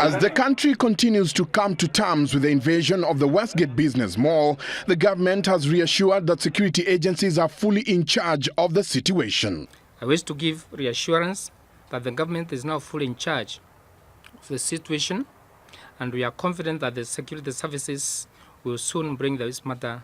As the country continues to come to terms with the invasion of the Westgate Business Mall, the government has reassured that security agencies are fully in charge of the situation. I wish to give reassurance that the government is now fully in charge of the situation, and we are confident that the security services will soon bring this matter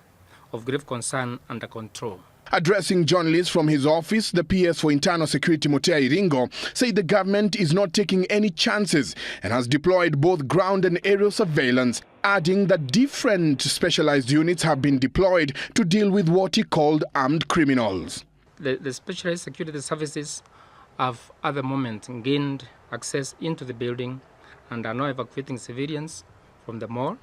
of grave concern under control. Addressing journalists from his office, the PS for Internal Security, Mutea Iringo, said the government is not taking any chances and has deployed both ground and aerial surveillance, adding that different specialized units have been deployed to deal with what he called armed criminals. The specialized security services have at the moment gained access into the building and are now evacuating civilians from the mall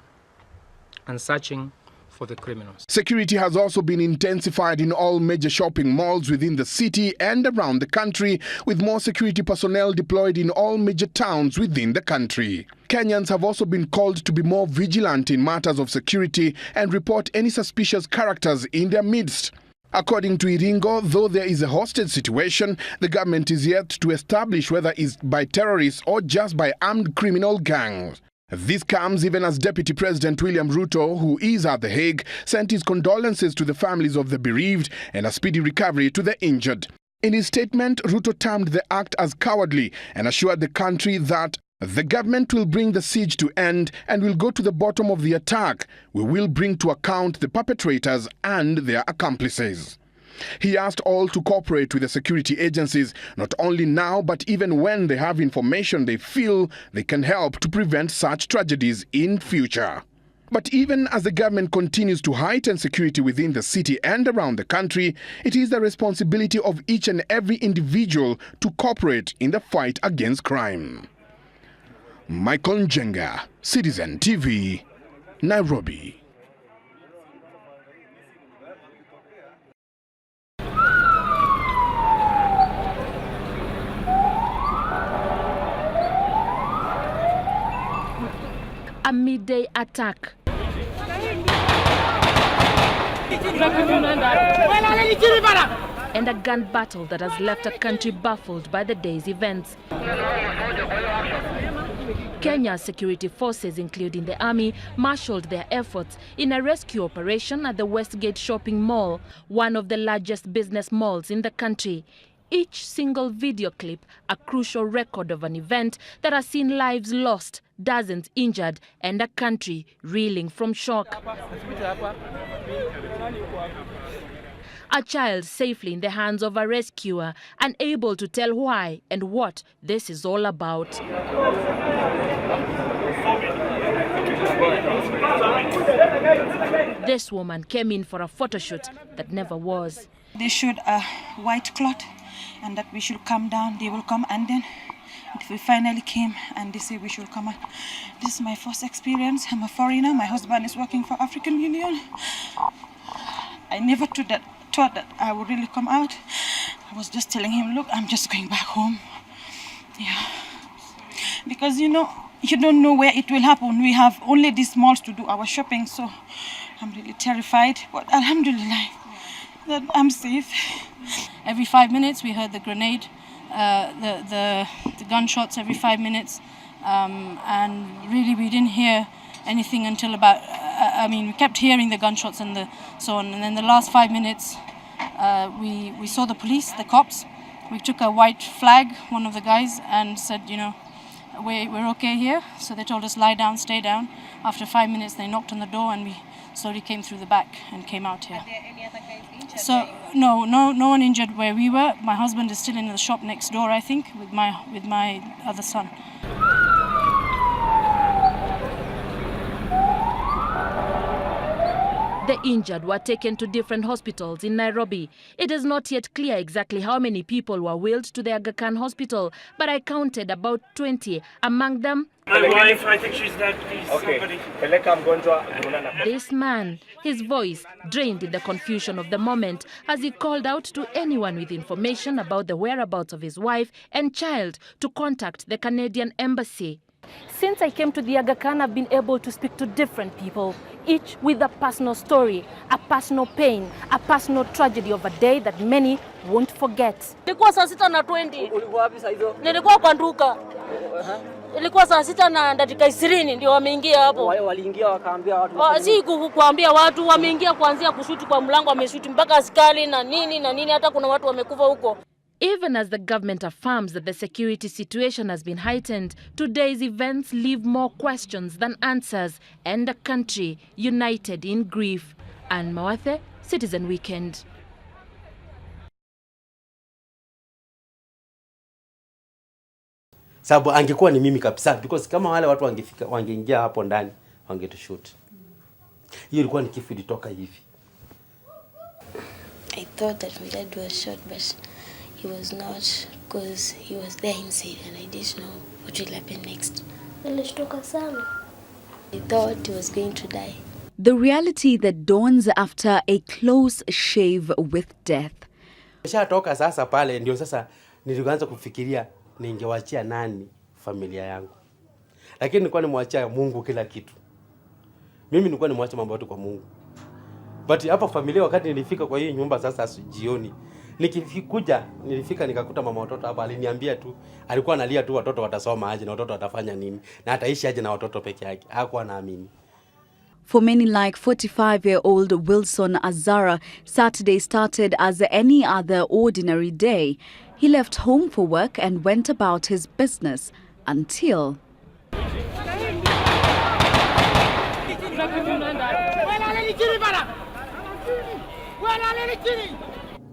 and searching for the criminals. Security has also been intensified in all major shopping malls within the city and around the country, with more security personnel deployed in all major towns within the country. Kenyans have also been called to be more vigilant in matters of security and report any suspicious characters in their midst. According to Iringo, though there is a hostage situation, the government is yet to establish whether it's by terrorists or just by armed criminal gangs. This comes even as Deputy President William Ruto, who is at The Hague, sent his condolences to the families of the bereaved and a speedy recovery to the injured. In his statement, Ruto termed the act as cowardly and assured the country that the government will bring the siege to end and will go to the bottom of the attack. We will bring to account the perpetrators and their accomplices. He asked all to cooperate with the security agencies, not only now but even when they have information they feel they can help to prevent such tragedies in future. But even as the government continues to heighten security within the city and around the country, it is the responsibility of each and every individual to cooperate in the fight against crime. Michael Njenga, Citizen TV, Nairobi. A midday attack. And a gun battle that has left a country baffled by the day's events. Kenya's security forces, including the army, marshaled their efforts in a rescue operation at the Westgate Shopping Mall, one of the largest business malls in the country. Each single video clip a crucial record of an event that has seen lives lost, dozens injured, and a country reeling from shock. A child safely in the hands of a rescuer, unable to tell why and what this is all about. This woman came in for a photo shoot that never was. They showed a white cloth and that we should come down, they will come, and then we finally came and they say we should come out. This is my first experience. I'm a foreigner. My husband is working for African Union. I never thought that I would really come out. I was just telling him, look, I'm just going back home. Yeah. Because, you don't know where it will happen. We have only these malls to do our shopping, so I'm really terrified. But alhamdulillah, that I'm safe. Every 5 minutes we heard the grenade, the gunshots every 5 minutes, and really we didn't hear anything until about, we kept hearing the gunshots and so on, and then the last 5 minutes we saw the police, the cops. We took a white flag, one of the guys, and said, we're okay here. So they told us lie down, stay down. After 5 minutes they knocked on the door and we slowly came through the back and came out here. Are there any other guys injured? So no one injured where we were. My husband is still in the shop next door, I think, with my other son. The injured were taken to different hospitals in Nairobi. It is not yet clear exactly how many people were wheeled to the Aga Khan hospital, but I counted about 20. Among them, my wife, I think she's dead. Somebody. This man, his voice drained in the confusion of the moment as he called out to anyone with information about the whereabouts of his wife and child to contact the Canadian embassy. Since I came to the Aga Khan, I've been able to speak to different people, each with a personal story, a personal pain, a personal tragedy of a day that many won't forget. Ilikuwa saa 6:20. Ulikuwa wapi saa hizo? Nilikuwa kwa nduka. Ilikuwa saa 6:20 ndio wameingia hapo. Waliingia wakaambia watu. Si kuambia watu, wameingia kuanzia kushuti kwa mlango, wameshuti mpaka askari na nini hata kuna watu wamekufa huko. Even as the government affirms that the security situation has been heightened, today's events leave more questions than answers, and the country united in grief. Anne Mawathe, Citizen Weekend. Sababu angekuwa ni mimi kabisa, because kama wale watu wangeingia hapo ndani wangetushoot. Hiyo ilikuwa ni kifo ilitoka hivi. I thought that my dad was shot, but he was not, because he was there inside and I didn't know what will happen next. Nilishtuka sana. I thought he was going to die. The reality that dawns after a close shave with death. Nishatoka sasa pale ndio sasa nilianza kufikiria ningewachia nani familia yangu. Lakini nilikuwa nimwachia Mungu kila kitu. Mimi nilikuwa nimwachia mambo yote kwa Mungu. But hapa familia wakati nilifika kwa hii nyumba sasa jioni. Nilifika nikakuta mama watoto hapa, aliniambia tu, alikuwa analia tu watoto watasoma aje na watoto watafanya nini na ataishi aje na watoto peke yake. Hakuwa naamini. For many like 45-year-old Wilson Azara, Saturday started as any other ordinary day. He left home for work and went about his business until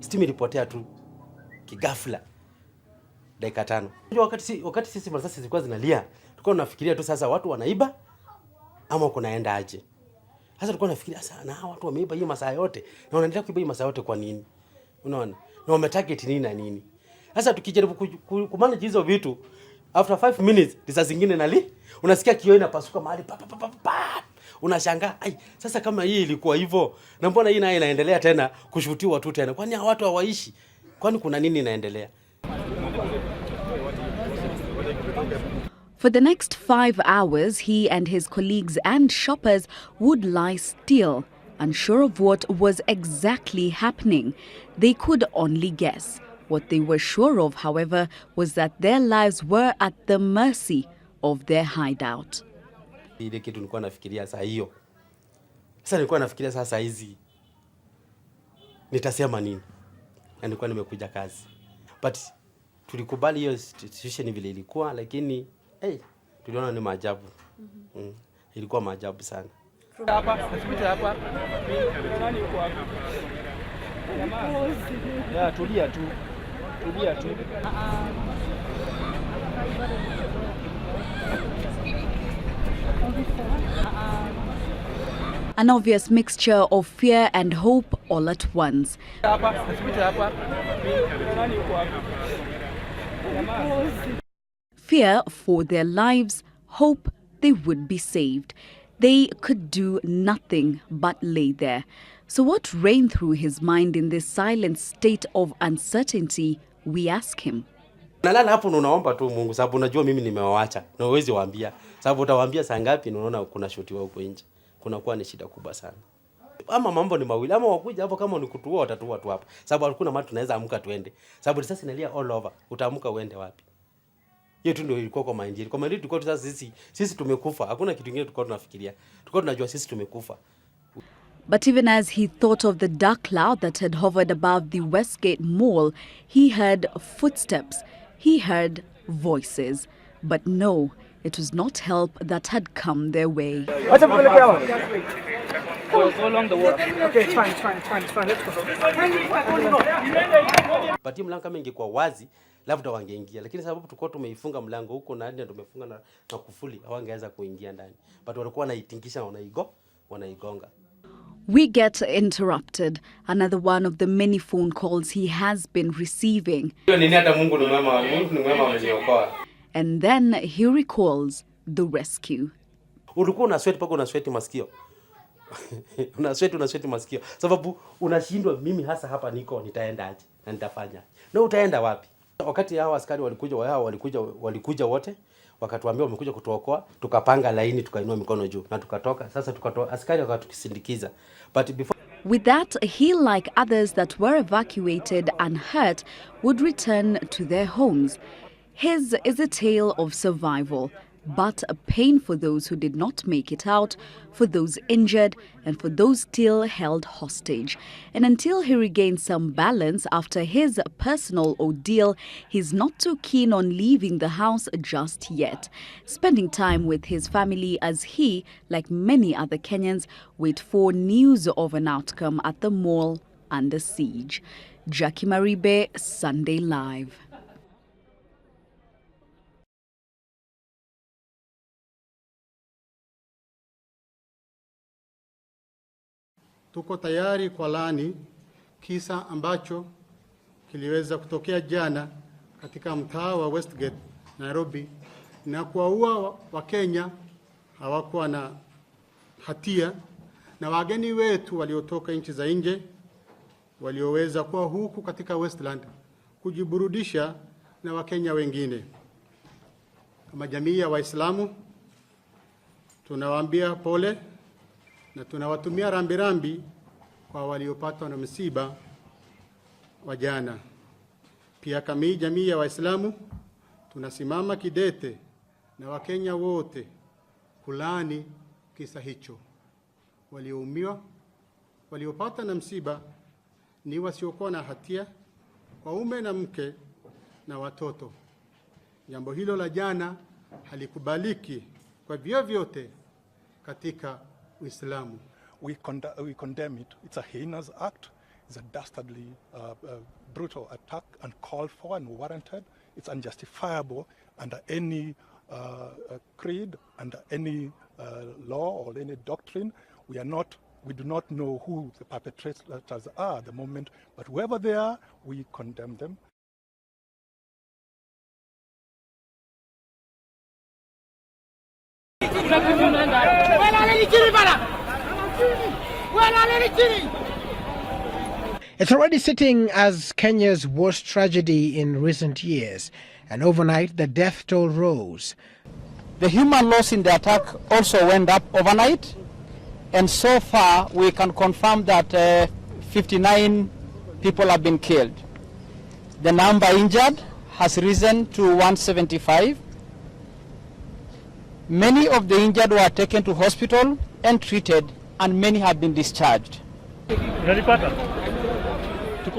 Steam ilipotea tu kigafla dakika 5. Wakati sisi masasi zilikuwa zinalia, tulikuwa tunafikiria tu sasa watu wanaiba ama kunaenda aje. Sasa tulikuwa tunafikiria sasa na watu wameiba hiyo masaa yote na wanaendelea kuiba hiyo masaa yote kwa nini? Unaona? Na wametarget nini na nini? Sasa tukijaribu kumanage hizo vitu, after 5 minutes risasi zingine unasikia kioo inapasuka mahali pa. Unashangaa, sasa kama hii ilikuwa hivyo, na mbona hii nayo inaendelea tena kushutiwa tu tena? Kwani watu hawaishi? Kwani kuna nini inaendelea? For the next 5 hours, he and his colleagues and shoppers would lie still, unsure of what was exactly happening. They could only guess. What they were sure of, however, was that their lives were at the mercy of their hideout. Ile kitu nilikuwa nafikiria saa hiyo. Sasa nilikuwa nafikiria sasa hizi nitasema nini? Na nilikuwa nimekuja kazi. But tulikubali hiyo situation vile ilikuwa, lakini tuliona ni maajabu. Ilikuwa maajabu sana. Hapa, usipite hapa. Nani yuko hapa? Ya, tulia tu. Tulia tu. An obvious mixture of fear and hope all at once. Fear for their lives, hope they would be saved. They could do nothing but lay there. So what reigned through his mind in this silent state of uncertainty, we ask him. Nalala hapo unaomba tu Mungu sababu unajua mimi nimewaacha. Na uwezi waambia. Sababu utawaambia saa ngapi unaona kuna shoti wao huko nje. Kunakuwa ni shida kubwa sana. Ama mambo ni mawili, ama wakuja hapo kama ni kutuua watatua tu hapa. Sababu hakuna mtu tunaweza amka tuende. Sababu sasa inalia all over. Utaamka uende wapi? Hiyo tu ndio ilikuwa kwa mind. Kwa mind tulikuwa sasa sisi tumekufa. Hakuna kitu kingine tulikuwa tunafikiria. Tulikuwa tunajua sisi tumekufa. But even as he thought of the dark cloud that had hovered above the Westgate Mall, he heard footsteps. He heard voices. But no, it was not help that had come their way. What's up, go along the wall. Okay, it's fine. Let's go. But hii mlango kama ingekuwa wazi, labda wangeingia. Lakini sababu tulikuwa tumeifunga mlango huko na ndio tumefunga na kufuli, hawangeweza kuingia ndani. But walikuwa wanaitingisha na wanaigonga. We get interrupted. Another one of the many phone calls he has been receiving. And then he recalls the rescue. Ulikuwa una sweat paka una sweat masikio. Una sweat masikio. Sababu unashindwa mimi hasa hapa nitaenda aje na nitafanya. Na utaenda wapi? Wakati hao askari walikuja wote, wakatuambia wamekuja kutuokoa, tukapanga laini, tukainua mikono juu na tukatoka. Sasa askari wakatukisindikiza. But before With that, he, like others that were evacuated and hurt, would return to their homes. His is a tale of survival, but a pain for those who did not make it out, for those injured, and for those still held hostage. And until he regains some balance after his personal ordeal, he's not too keen on leaving the house just yet, spending time with his family as he, like many other Kenyans, wait for news of an outcome at the mall under siege. Jackie Maribe, Sunday Live. Tuko tayari kwa laani kisa ambacho kiliweza kutokea jana katika mtaa wa Westgate, Nairobi, na kuwaua Wakenya hawakuwa na hatia, na wageni wetu waliotoka nchi za nje walioweza kuwa huku katika Westland kujiburudisha na Wakenya wengine. Kama jamii ya Waislamu tunawaambia pole na tunawatumia rambirambi kwa waliopatwa na msiba wa jana. Pia kama jamii ya Waislamu tunasimama kidete na Wakenya wote kulaani kisa hicho. Walioumiwa, waliopata na msiba ni wasiokuwa na hatia, waume na mke na watoto. Jambo hilo la jana halikubaliki kwa vyovyote katika Uislamu. We condemn it. It's a heinous act. It's a dastardly, brutal attack, uncalled for and warranted. It's unjustifiable under any creed, under any law or any doctrine. We do not know who the perpetrators are at the moment, but whoever they are, we condemn them. It's already sitting as Kenya's worst tragedy in recent years, and overnight the death toll rose. The human loss in the attack also went up overnight, and so far we can confirm that 59 people have been killed. The number injured has risen to 175. Many of the injured were taken to hospital and treated, and many have been discharged.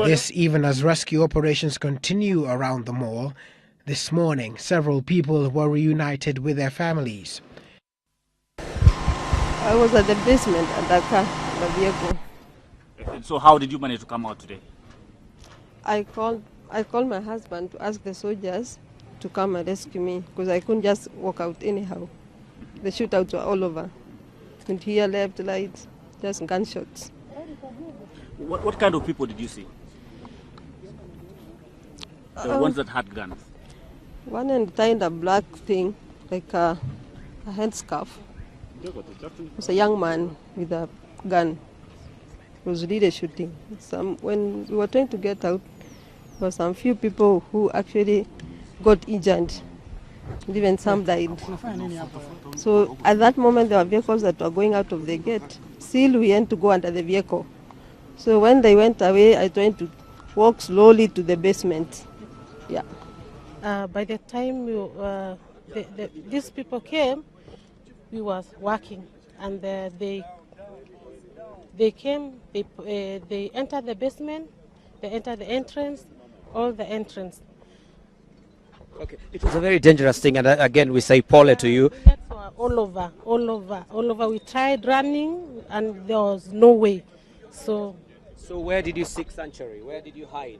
This even as rescue operations continue around the mall. This morning, several people were reunited with their families. I was at the basement at the car, the vehicle. So how did you manage to come out today? I called my husband to ask the soldiers to come and rescue me because I couldn't just walk out anyhow. The shootouts were all over. Could hear left, right, just gunshots. What kind of people did you see? The ones that had guns? One and tied a black thing, like a headscarf. It was a young man with a gun. It was really shooting. When we were trying to get out, there were some few people who actually got injured. Even some died. So at that moment there were vehicles that were going out of the gate. Still we had to go under the vehicle. So when they went away, I tried to walk slowly to the basement. Yeah. By the time these people came, we was working, and they came. They entered the basement. They entered the entrance, all the entrance. Okay, it was a very dangerous thing, and again we say pole to you. All over. We tried running, and there was no way. So where did you seek sanctuary? Where did you hide?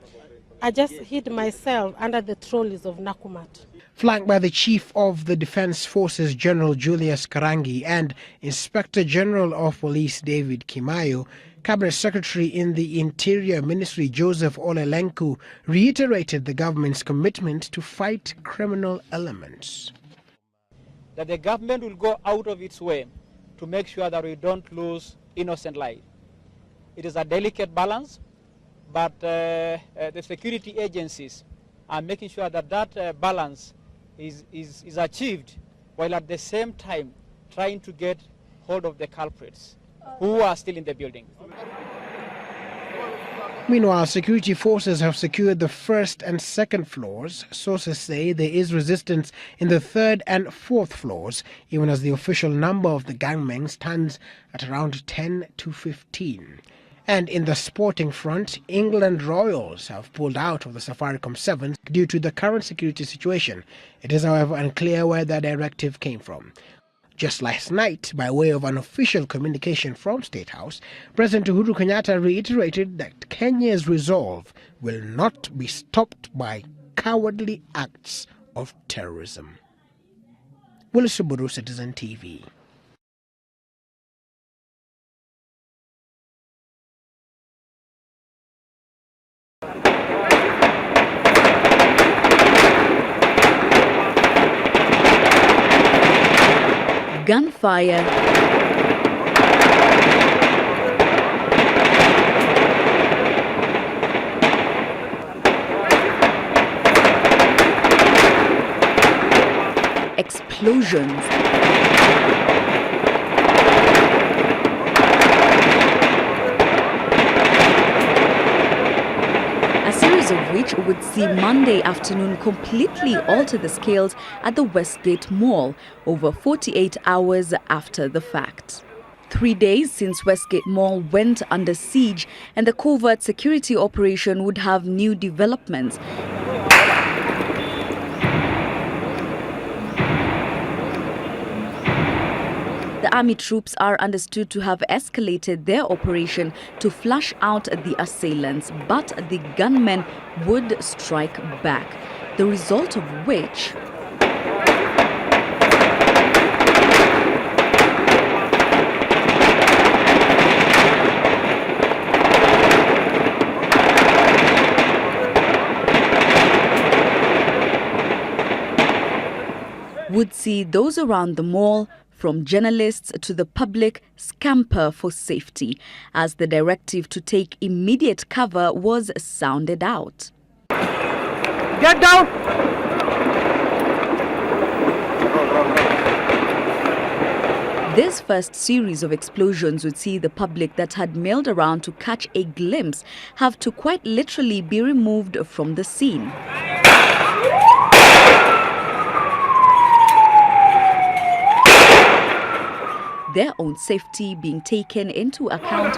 I just hid myself under the trolleys of Nakumatt. Flanked by the Chief of the Defense Forces, General Julius Karangi, and Inspector General of Police David Kimayo, Cabinet Secretary in the Interior Ministry Joseph Olelenku reiterated the government's commitment to fight criminal elements. That the government will go out of its way to make sure that we don't lose innocent life. It is a delicate balance, but the security agencies are making sure that that balance is achieved, while at the same time trying to get hold of the culprits who are still in the building. Meanwhile, security forces have secured the first and second floors. Sources say there is resistance in the third and fourth floors, even as the official number of the gangmen stands at around 10 to 15. And in the sporting front, England Royals have pulled out of the Safaricom Sevens due to the current security situation. It is, however, unclear where that directive came from. Just last night, by way of an official communication from State House, President Uhuru Kenyatta reiterated that Kenya's resolve will not be stopped by cowardly acts of terrorism. Willis Suburu, Citizen TV. Gunfire, explosions, a series of which would see Monday afternoon completely alter the scales at the Westgate Mall over 48 hours after the fact. 3 days since Westgate Mall went under siege and the covert security operation would have new developments. The army troops are understood to have escalated their operation to flush out the assailants, but the gunmen would strike back, the result of which would see those around the mall, from journalists to the public, scamper for safety, as the directive to take immediate cover was sounded out. Get down! This first series of explosions would see the public that had milled around to catch a glimpse have to quite literally be removed from the scene. Their own safety being taken into account.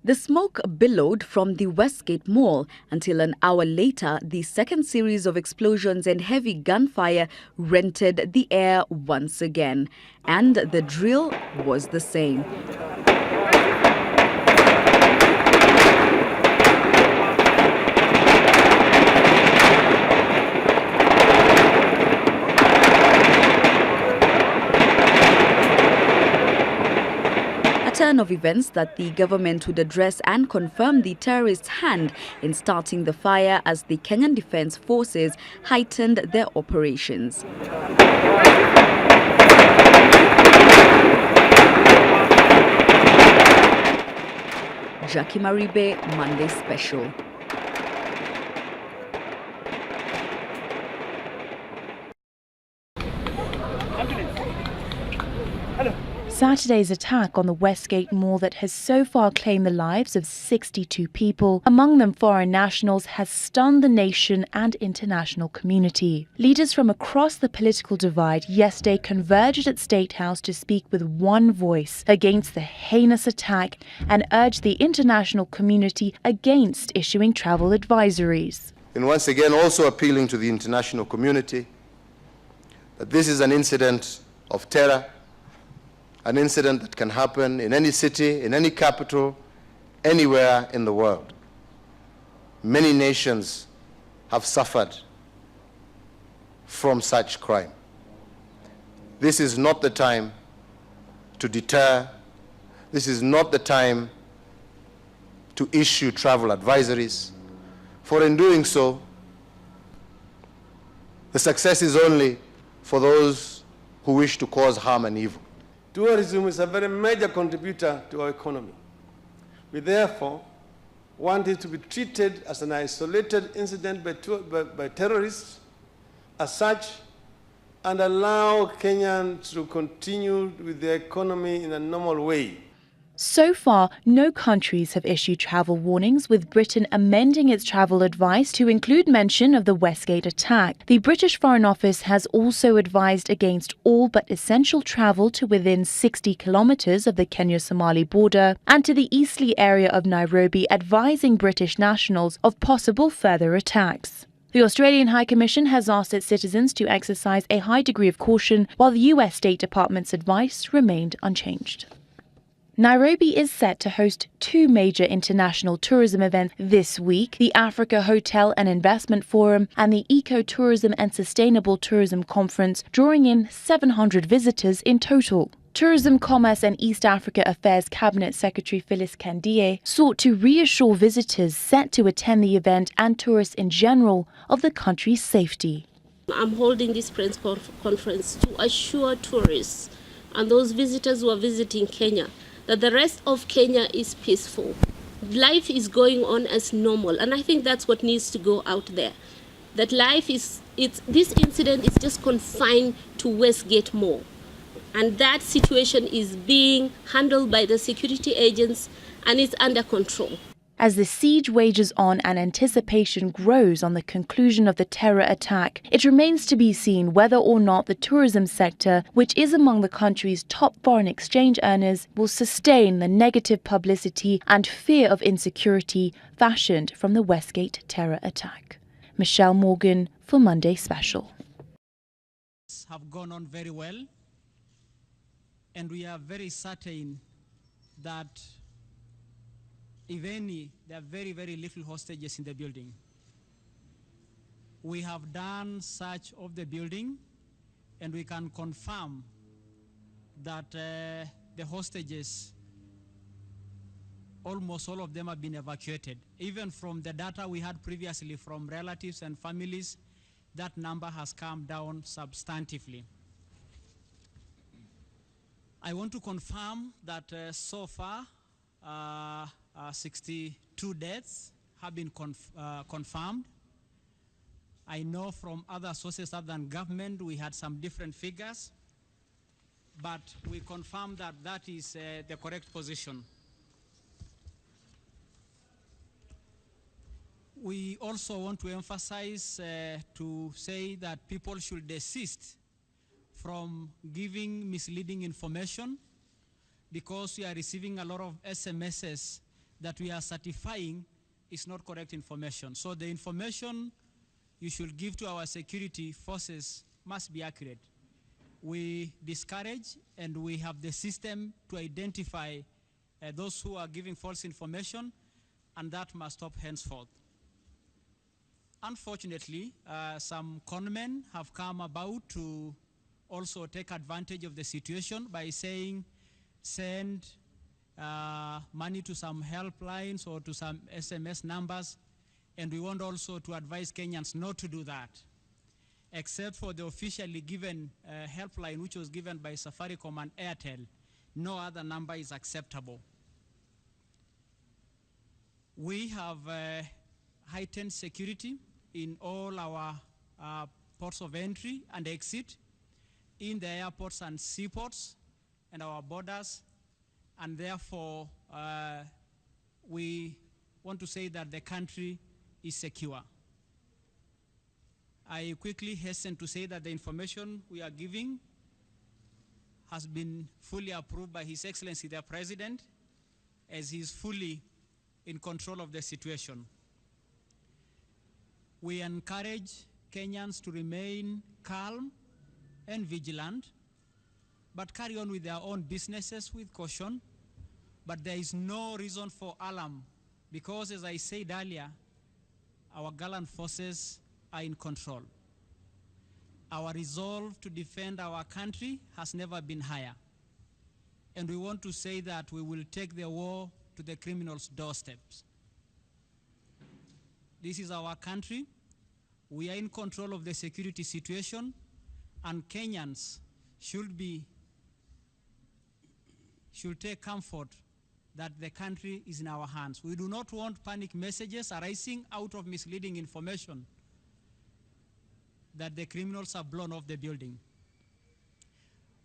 The smoke billowed from the Westgate Mall until an hour later, the second series of explosions and heavy gunfire rented the air once again. And the drill was the same. Turn of events that the government would address and confirm the terrorists' hand in starting the fire as the Kenyan Defence Forces heightened their operations. Jackie Maribe, Monday Special. Saturday's attack on the Westgate Mall that has so far claimed the lives of 62 people, among them foreign nationals, has stunned the nation and international community. Leaders from across the political divide yesterday converged at State House to speak with one voice against the heinous attack and urged the international community against issuing travel advisories. And once again also appealing to the international community that this is an incident of terror, an incident that can happen in any city, in any capital, anywhere in the world. Many nations have suffered from such crime. This is not the time to deter. This is not the time to issue travel advisories, for in doing so, the success is only for those who wish to cause harm and evil. Tourism is a very major contributor to our economy. We therefore want it to be treated as an isolated incident by terrorists as such, and allow Kenyans to continue with their economy in a normal way. So far, no countries have issued travel warnings, with Britain amending its travel advice to include mention of the Westgate attack. The British Foreign Office has also advised against all but essential travel to within 60 kilometres of the Kenya-Somali border and to the easterly area of Nairobi, advising British nationals of possible further attacks. The Australian High Commission has asked its citizens to exercise a high degree of caution, while the US State Department's advice remained unchanged. Nairobi is set to host two major international tourism events this week: the Africa Hotel and Investment Forum and the Eco-Tourism and Sustainable Tourism Conference, drawing in 700 visitors in total. Tourism, Commerce and East Africa Affairs Cabinet Secretary Phyllis Kandie sought to reassure visitors set to attend the event and tourists in general of the country's safety. I'm holding this press conference to assure tourists and those visitors who are visiting Kenya that the rest of Kenya is peaceful. Life is going on as normal, and I think that's what needs to go out there. That this incident is just confined to Westgate Mall, and that situation is being handled by the security agents and it's under control. As the siege wages on and anticipation grows on the conclusion of the terror attack, it remains to be seen whether or not the tourism sector, which is among the country's top foreign exchange earners, will sustain the negative publicity and fear of insecurity fashioned from the Westgate terror attack. Michelle Morgan for Monday Special. Have gone on very well, and we are very certain that if any, there are very, very little hostages in the building. We have done search of the building, and we can confirm that the hostages, almost all of them have been evacuated. Even from the data we had previously from relatives and families, that number has come down substantively. I want to confirm that so far, 62 deaths have been confirmed. I know from other sources other than government we had some different figures, but we confirm that that is the correct position. We also want to emphasize to say that people should desist from giving misleading information, because we are receiving a lot of SMSs that we are certifying is not correct information. So the information you should give to our security forces must be accurate. We discourage, and we have the system to identify those who are giving false information, and that must stop henceforth. Unfortunately, some conmen have come about to also take advantage of the situation by saying, send money to some helplines or to some SMS numbers, and we want also to advise Kenyans not to do that, except for the officially given helpline which was given by Safaricom and Airtel. No other number is acceptable. We have heightened security in all our ports of entry and exit, in the airports and seaports and our borders, and therefore we want to say that the country is secure. I quickly hasten to say that the information we are giving has been fully approved by His Excellency the President, as he is fully in control of the situation. We encourage Kenyans to remain calm and vigilant, but carry on with their own businesses with caution. But there is no reason for alarm, because, as I said earlier, our gallant forces are in control. Our resolve to defend our country has never been higher. And we want to say that we will take the war to the criminals' doorsteps. This is our country. We are in control of the security situation, and Kenyans should take comfort that the country is in our hands. We do not want panic messages arising out of misleading information that the criminals have blown off the building.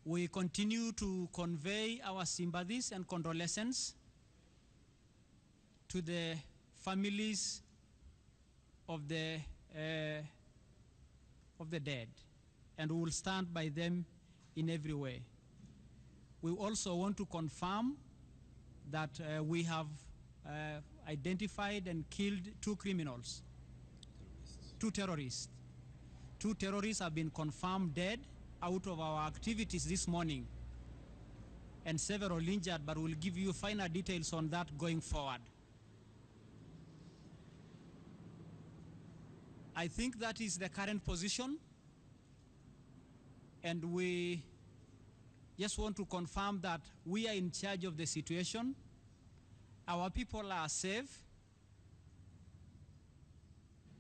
We continue to convey our sympathies and condolences to the families of the dead, and we will stand by them in every way. We also want to confirm that we have identified and killed 2 criminals, 2 terrorists. 2 terrorists have been confirmed dead out of our activities this morning, and several injured, but we'll give you finer details on that going forward. I think that is the current position, and we just want to confirm that we are in charge of the situation. Our people are safe.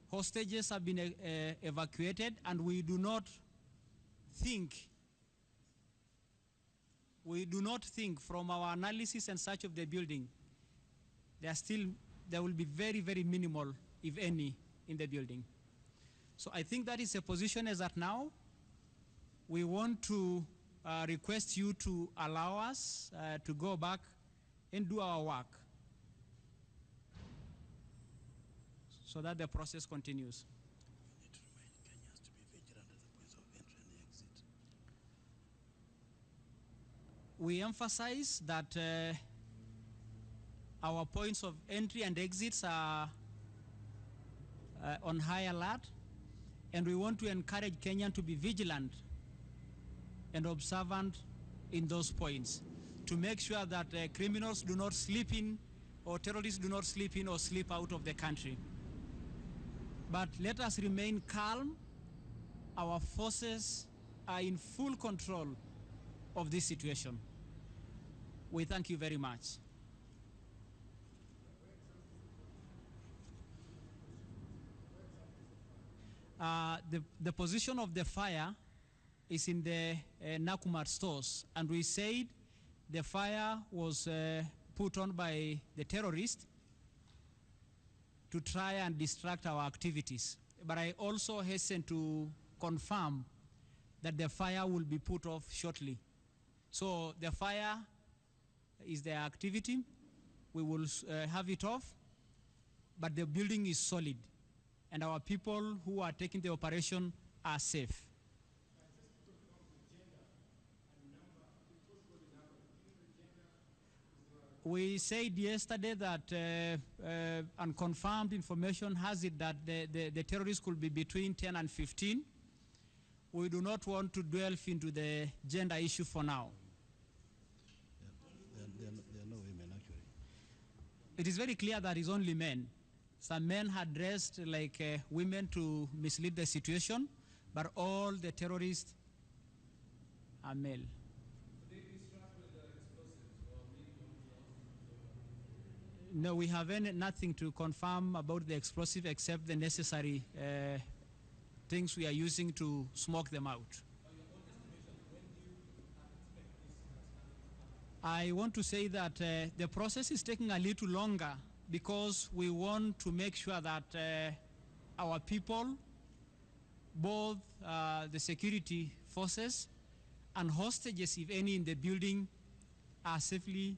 Hostages have been evacuated, and we do not think from our analysis and search of the building, there will be very, very minimal, if any, in the building. So I think that is a position as at now. We want to request you to allow us to go back and do our work so that the process continues. We need to remind Kenyans to be vigilant at the points of entry and exit. We emphasize that our points of entry and exits are on high alert, and we want to encourage Kenyans to be vigilant and observant in those points to make sure that criminals do not slip in, or terrorists do not slip in or slip out of the country. But let us remain calm. Our forces are in full control of this situation. We thank you very much. The position of the fire is in the Nakumatt stores, and we said the fire was put on by the terrorists to try and distract our activities. But I also hasten to confirm that the fire will be put off shortly. So the fire is the activity. We will have it off, but the building is solid, and our people who are taking the operation are safe. We said yesterday that unconfirmed information has it that the terrorists could be between 10 and 15. We do not want to delve into the gender issue for now. There are no women, actually. It is very clear that it's only men. Some men had dressed like women to mislead the situation, but all the terrorists are male. No, we have nothing to confirm about the explosive except the necessary things we are using to smoke them out. I want to say that the process is taking a little longer because we want to make sure that our people, both the security forces and hostages, if any, in the building, are safely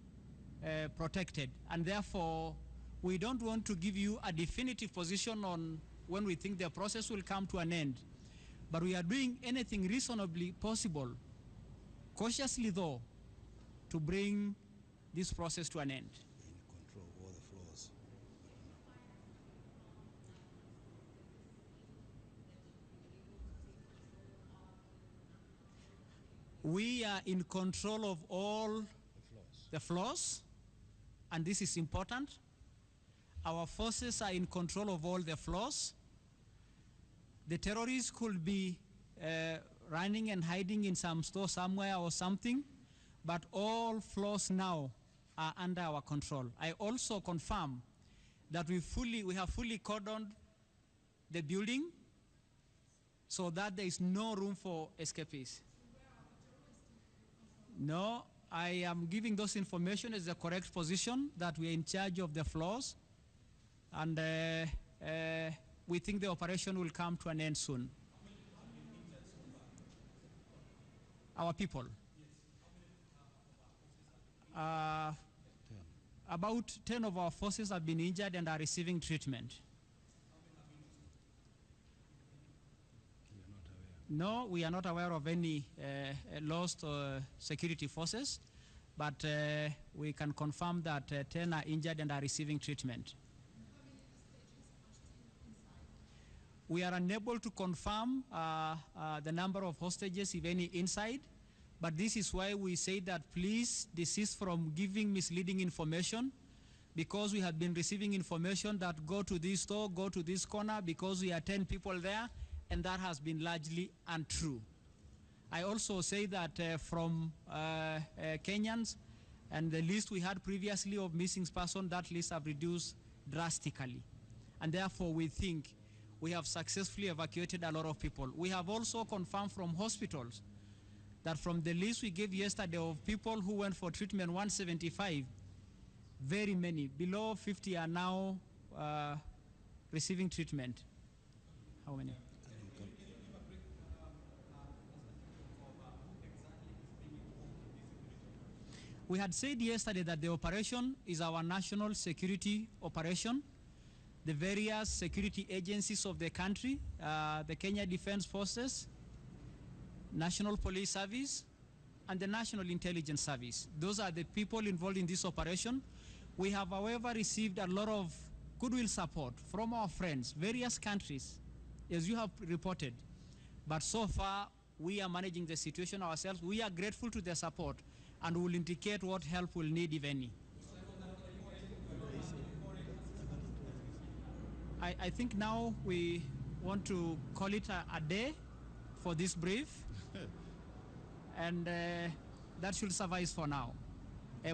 protected, and therefore we don't want to give you a definitive position on when we think the process will come to an end, but we are doing anything reasonably possible, cautiously though, to bring this process to an end. In control of all the floors. We are in control of all the floors, and this is important. Our forces are in control of all the floors. The terrorists could be running and hiding in some store somewhere or something, but all floors now are under our control. I also confirm that we have fully cordoned the building so that there is no room for escapees. No, I am giving those information as the correct position that we are in charge of the floors, and we think the operation will come to an end soon. Our people. About 10 of our forces have been injured and are receiving treatment. No, we are not aware of any lost security forces, but we can confirm that 10 are injured and are receiving treatment. We are unable to confirm the number of hostages, if any, inside, but this is why we say that please desist from giving misleading information, because we have been receiving information that go to this store, go to this corner, because we are 10 people there, and that has been largely untrue. I also say that from Kenyans and the list we had previously of missing persons, that list have reduced drastically. And therefore we think we have successfully evacuated a lot of people. We have also confirmed from hospitals that from the list we gave yesterday of people who went for treatment, 175, very many, below 50 are now receiving treatment. How many? We had said yesterday that the operation is our national security operation. The various security agencies of the country, the Kenya Defense Forces, National Police Service, and the National Intelligence Service. Those are the people involved in this operation. We have, however, received a lot of goodwill support from our friends, various countries, as you have reported. But so far, we are managing the situation ourselves. We are grateful to their support and will indicate what help we'll need, if any. I think now we want to call it a day for this brief, and that should suffice for now.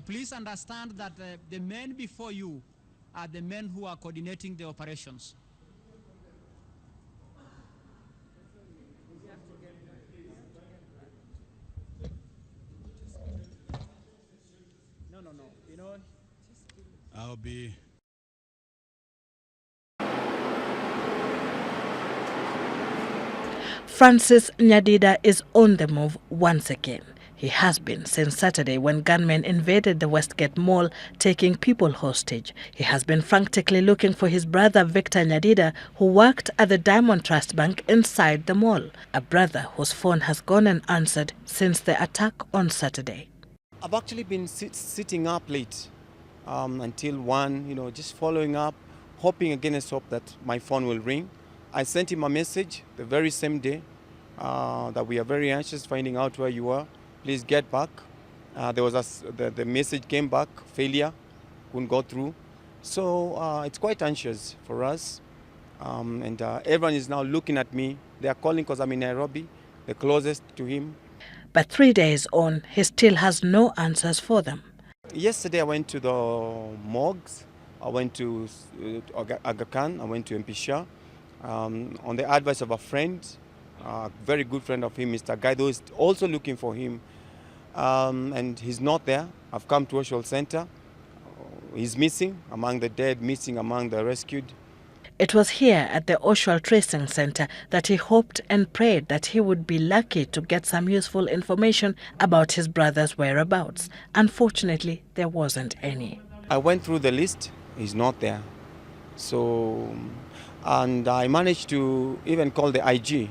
Please understand that the men before you are the men who are coordinating the operations. No. You know, I'll be. Francis Nyadida is on the move once again. He has been since Saturday when gunmen invaded the Westgate Mall, taking people hostage. He has been frantically looking for his brother Victor Nyadida, who worked at the Diamond Trust Bank inside the mall, a brother whose phone has gone unanswered since the attack on Saturday. I've actually been sitting up late until 1, just following up, hoping against hope that my phone will ring. I sent him a message the very same day that we are very anxious finding out where you are. Please get back. There was the message came back, failure, couldn't go through. So it's quite anxious for us. And everyone is now looking at me. They are calling because I'm in Nairobi, the closest to him. But 3 days on, he still has no answers for them. Yesterday I went to the morgues. I went to Aga Khan. I went to MP Shah. On the advice of a friend, a very good friend of him, Mr. Guy, who is also looking for him. And he's not there. I've come to Oshol Center. He's missing among the dead, missing among the rescued. It was here at the Oshol Tracing Center that he hoped and prayed that he would be lucky to get some useful information about his brother's whereabouts. Unfortunately, there wasn't any. I went through the list. He's not there. So, and I managed to even call the IG.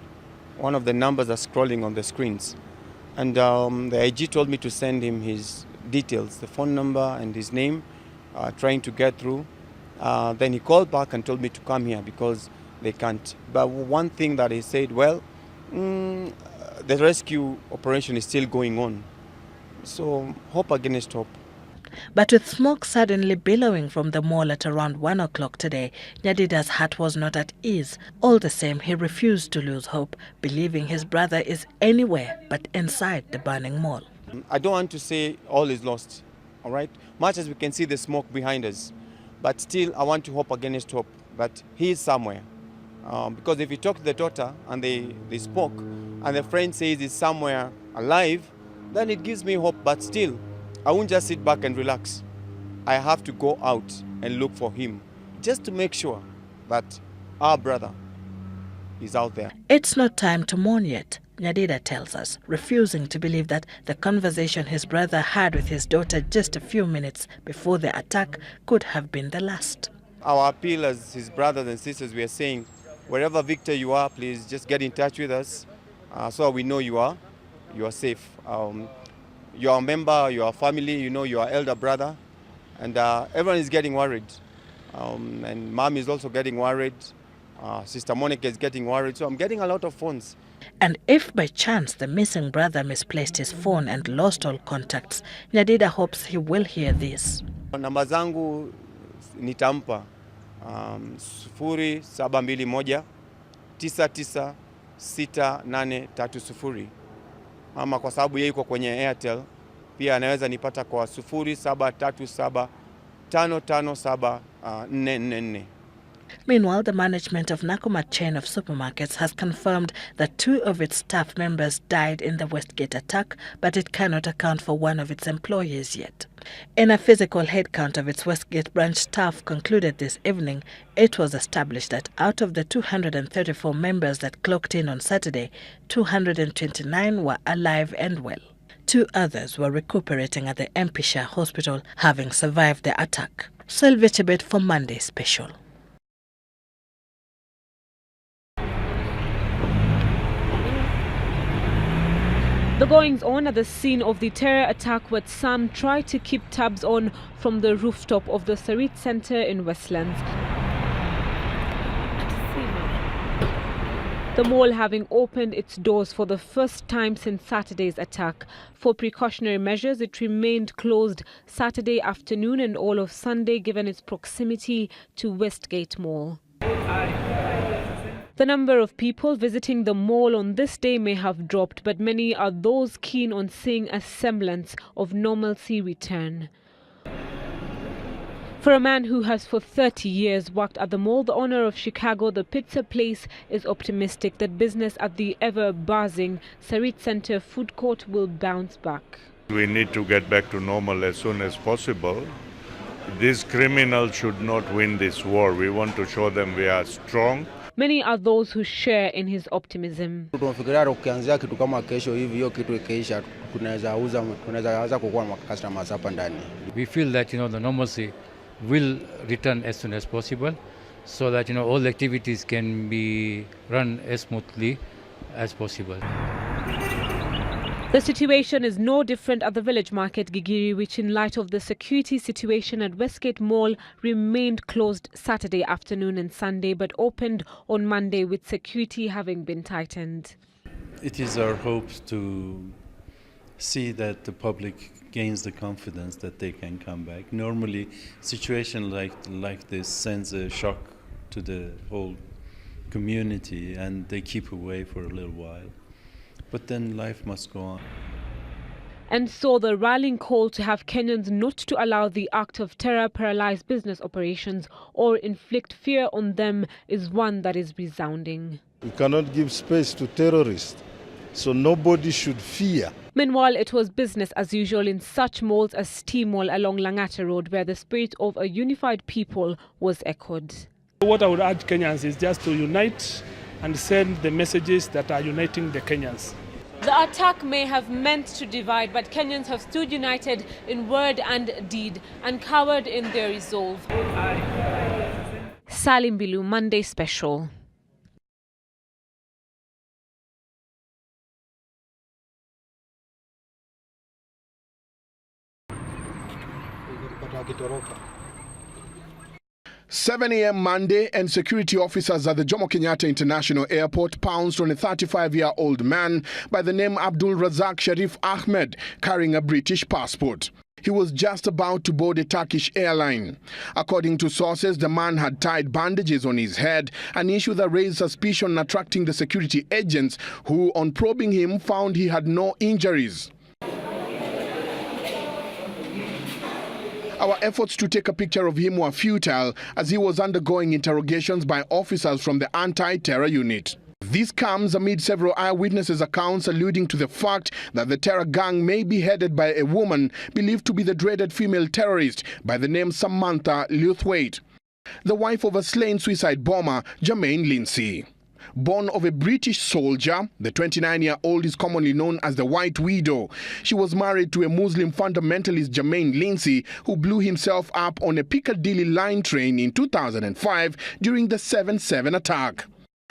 One of the numbers are scrolling on the screens. And the IG told me to send him his details, the phone number and his name, trying to get through. Then he called back and told me to come here because they can't. But one thing that he said, well, the rescue operation is still going on. So hope against hope. But with smoke suddenly billowing from the mall at around 1 o'clock today, Nyadida's heart was not at ease. All the same, he refused to lose hope, believing his brother is anywhere but inside the burning mall. I don't want to say all is lost, all right? Much as we can see the smoke behind us, but still I want to hope against hope that he is somewhere. Because if you talk to the daughter and they spoke, and the friend says he's somewhere alive, then it gives me hope, but still, I won't just sit back and relax. I have to go out and look for him, just to make sure that our brother is out there. It's not time to mourn yet, Nyadida tells us, refusing to believe that the conversation his brother had with his daughter just a few minutes before the attack could have been the last. Our appeal as his brothers and sisters, we are saying, wherever Victor you are, please just get in touch with us so we know you are safe. You are a member, you are family, you know you are elder brother, and everyone is getting worried. And Mom is also getting worried. Sister Monica is getting worried, so I'm getting a lot of phones. And if by chance the missing brother misplaced his phone and lost all contacts, Nyadida hopes he will hear this. Namba zangu nitampa 0721 996830, ama kwa sababu yeye yuko kwenye Airtel pia anaweza nipata kwa 0737557444. Meanwhile, the management of Nakumatt chain of supermarkets has confirmed that 2 of its staff members died in the Westgate attack, but it cannot account for one of its employees yet. In a physical headcount of its Westgate branch staff concluded this evening, it was established that out of the 234 members that clocked in on Saturday, 229 were alive and well. 2 others were recuperating at the Mpisha hospital, having survived the attack. Sylvia Chebet for Monday Special. The goings-on at the scene of the terror attack, what some tried to keep tabs on from the rooftop of the Sarit Center in Westlands. The mall having opened its doors for the first time since Saturday's attack. For precautionary measures, it remained closed Saturday afternoon and all of Sunday given its proximity to Westgate Mall. The number of people visiting the mall on this day may have dropped, but many are those keen on seeing a semblance of normalcy return. For a man who has for 30 years worked at the mall, the owner of Chicago, the pizza place, is optimistic that business at the ever-buzzing Sarit Center food court will bounce back. We need to get back to normal as soon as possible. These criminals should not win this war. We want to show them we are strong. Many are those who share in his optimism. We feel that the normalcy will return as soon as possible, so that all activities can be run as smoothly as possible. The situation is no different at the village market Gigiri, which in light of the security situation at Westgate Mall remained closed Saturday afternoon and Sunday, but opened on Monday with security having been tightened. It is our hopes to see that the public gains the confidence that they can come back. Normally, situation like this sends a shock to the whole community and they keep away for a little while. But then life must go on. And so the rallying call to have Kenyans not to allow the act of terror paralyze business operations or inflict fear on them is one that is resounding. We cannot give space to terrorists, so nobody should fear. Meanwhile, it was business as usual in such malls as T Mall along Langata Road, where the spirit of a unified people was echoed. What I would urge Kenyans is just to unite and send the messages that are uniting the Kenyans. The attack may have meant to divide, but Kenyans have stood united in word and deed and cowered in their resolve. Salim Bilu, Monday Special. $7 a.m. Monday, and security officers at the Jomo Kenyatta International Airport pounced on a 35-year-old man by the name Abdul Razak Sharif Ahmed carrying a British passport. He was just about to board a Turkish airline. According to sources, the man had tied bandages on his head, an issue that raised suspicion attracting the security agents who, on probing him, found he had no injuries. Our efforts to take a picture of him were futile as he was undergoing interrogations by officers from the anti-terror unit. This comes amid several eyewitnesses' accounts alluding to the fact that the terror gang may be headed by a woman believed to be the dreaded female terrorist by the name Samantha Lewthwaite, the wife of a slain suicide bomber Jermaine Lindsay. Born of a British soldier, the 29-year-old is commonly known as the White Widow. She was married to a Muslim fundamentalist Jermaine Lindsay, who blew himself up on a Piccadilly line train in 2005 during the 7/7 attack.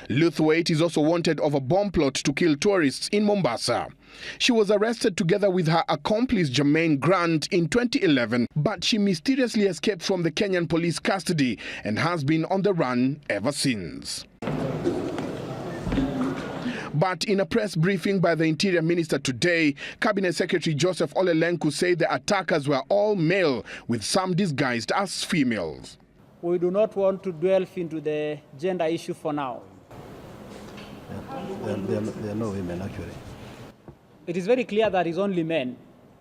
Lewthwaite is also wanted of a bomb plot to kill tourists in Mombasa. She was arrested together with her accomplice Jermaine Grant in 2011, but she mysteriously escaped from the Kenyan police custody and has been on the run ever since. But in a press briefing by the Interior Minister today, Cabinet Secretary Joseph Ole Lenku said the attackers were all male, with some disguised as females. We do not want to delve into the gender issue for now. There are no women, actually. It is very clear that it's only men.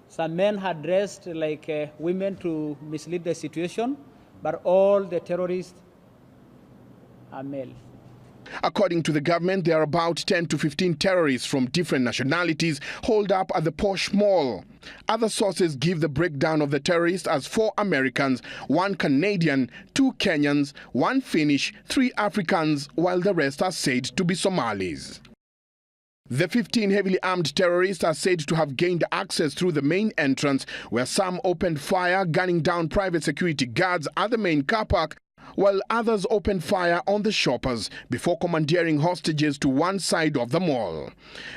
Some men had dressed like women to mislead the situation, but all the terrorists are male. According to the government, there are about 10 to 15 terrorists from different nationalities holed up at the posh mall. Other sources give the breakdown of the terrorists as 4 Americans, 1 Canadian, 2 Kenyans, 1 Finnish, 3 Africans, while the rest are said to be Somalis. The 15 heavily armed terrorists are said to have gained access through the main entrance, where some opened fire, gunning down private security guards at the main car park, while others opened fire on the shoppers before commandeering hostages to one side of the mall.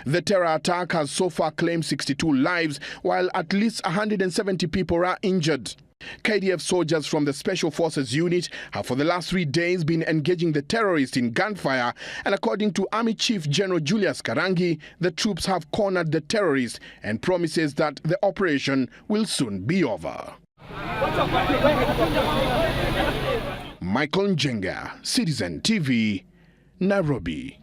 The terror attack has so far claimed 62 lives, while at least 170 people are injured. KDF soldiers from the Special Forces Unit have for the last 3 days been engaging the terrorists in gunfire, and according to Army Chief General Julius Karangi, the troops have cornered the terrorists and promises that the operation will soon be over. Michael Njenga, Citizen TV, Nairobi.